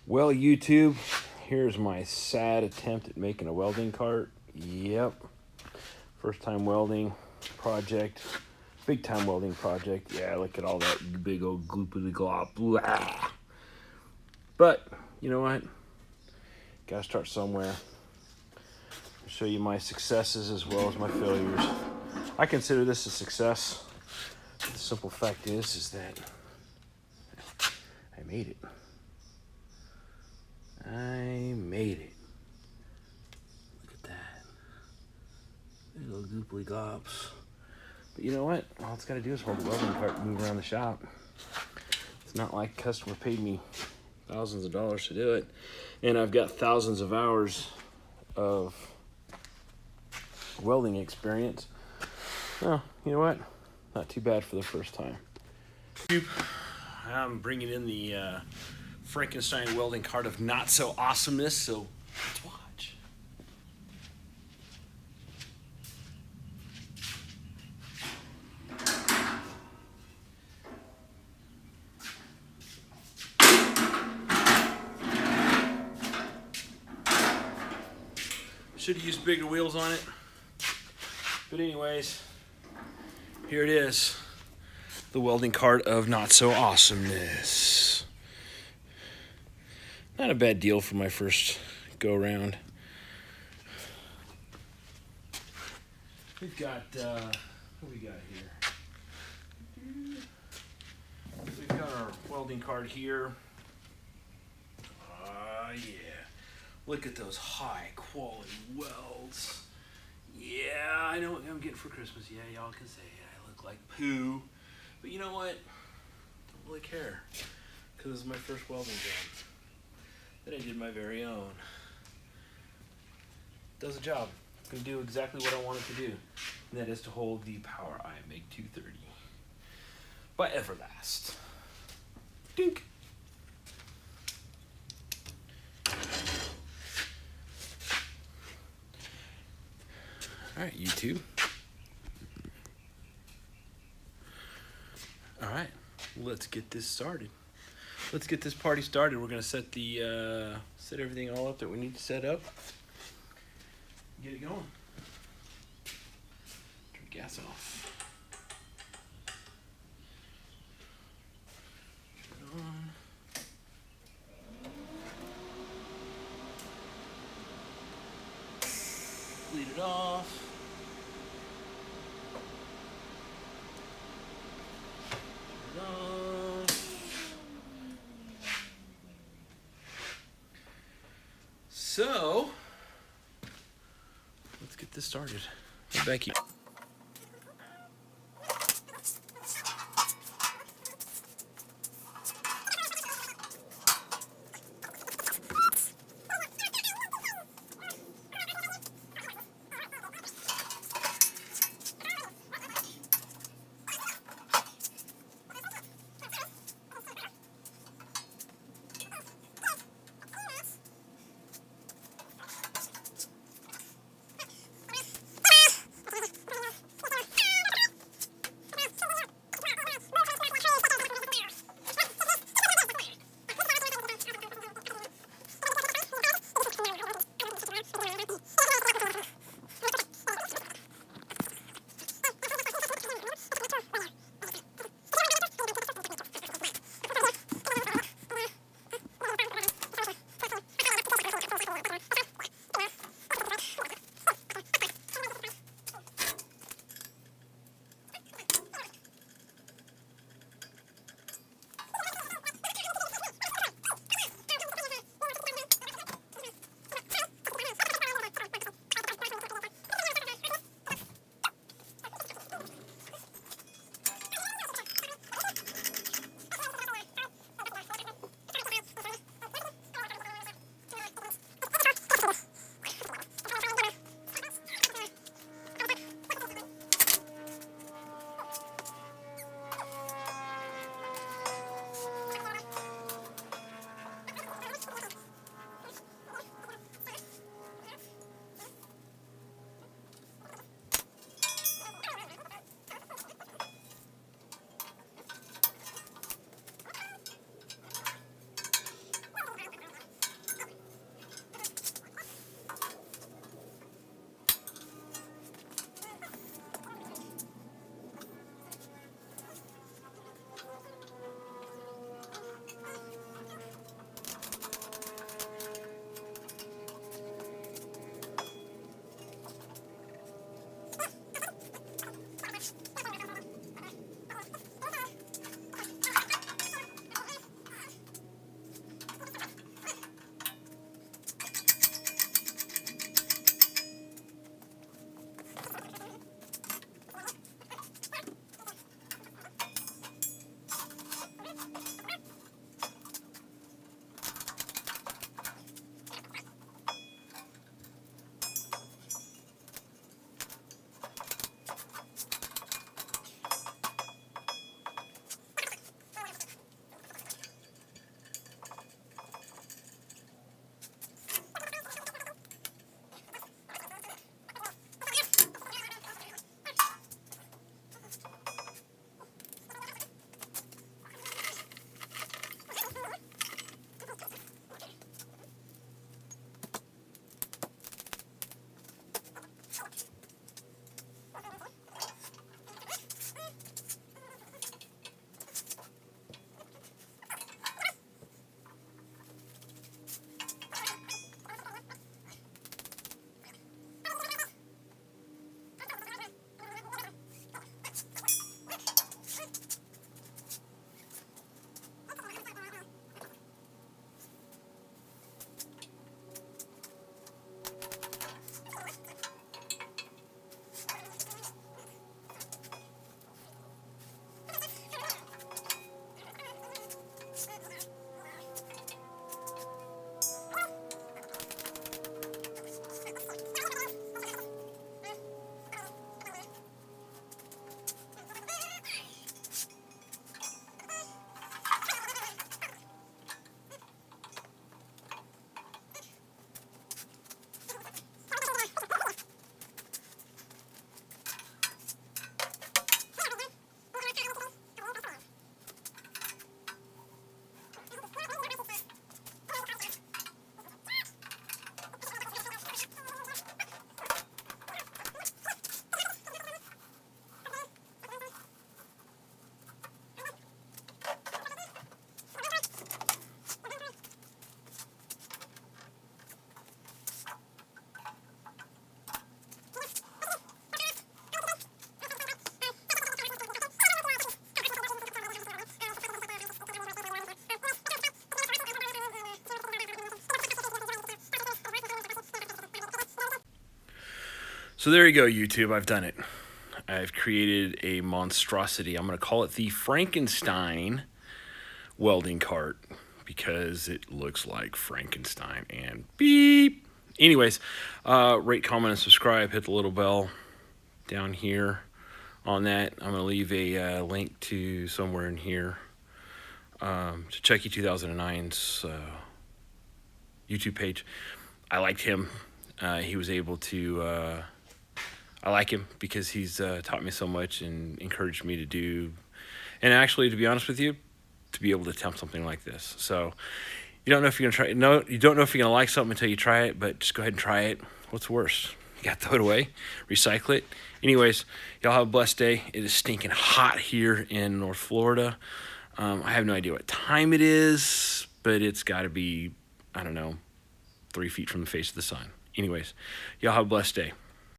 Well, YouTube, here's my sad attempt at making a welding cart. Yep. First time welding project. Big time welding project. Yeah, look at all that big old gloopity glop. Blah. But, you know what? Gotta start somewhere. I'll show you my successes as well as my failures. I consider this a success. The simple fact is that I made it. I made it. Look at that. Little gooply glops. But you know what? All it's got to do is hold the welding cart and move around the shop. It's not like a customer paid me thousands of dollars to do it. And I've got thousands of hours of welding experience. Well, you know what? Not too bad for the first time. I'm bringing in the Frankenstien welding cart of not so awesomeness, so let's watch. Should have used bigger wheels on it. But anyways, here it is. The welding cart of not so awesomeness. Not a bad deal for my first go round. We've got, what do we got here? We've got our welding cart here. Yeah. Look at those high quality welds. Yeah, I know what I'm getting for Christmas. Yeah, y'all can say I look like poo. But you know what? Don't really care. Because it's my first welding job that I did my very own. Does the job. It's going to do exactly what I want it to do. And that is to hold the Power iMake 230 by Everlast. Dink. Alright, YouTube. Alright, let's get this started. Let's get this party started. We're gonna set the set everything all up that we need to set up. Get it going. Turn the gas off. Turn it on. Lead it off. So, let's get this started. Back here. So there you go, YouTube. I've done it. I've created a monstrosity. I'm going to call it the Frankenstein welding cart because it looks like Frankenstein and beep. Anyways, rate, comment, and subscribe. Hit the little bell down here on that. I'm going to leave a link to somewhere in here to Chucky 2009's YouTube page. I liked him. He was able to... I like him because he's taught me so much and encouraged me to do, and actually, to be honest with you, to be able to attempt something like this. So you don't know if you're gonna try it. No, you don't know if you're gonna like something until you try it, but just go ahead and try it. What's worse? You gotta throw it away, recycle it. Anyways, y'all have a blessed day. It is stinking hot here in North Florida. I have no idea what time it is, but it's gotta be, I don't know, 3 feet from the face of the sun. Anyways, y'all have a blessed day.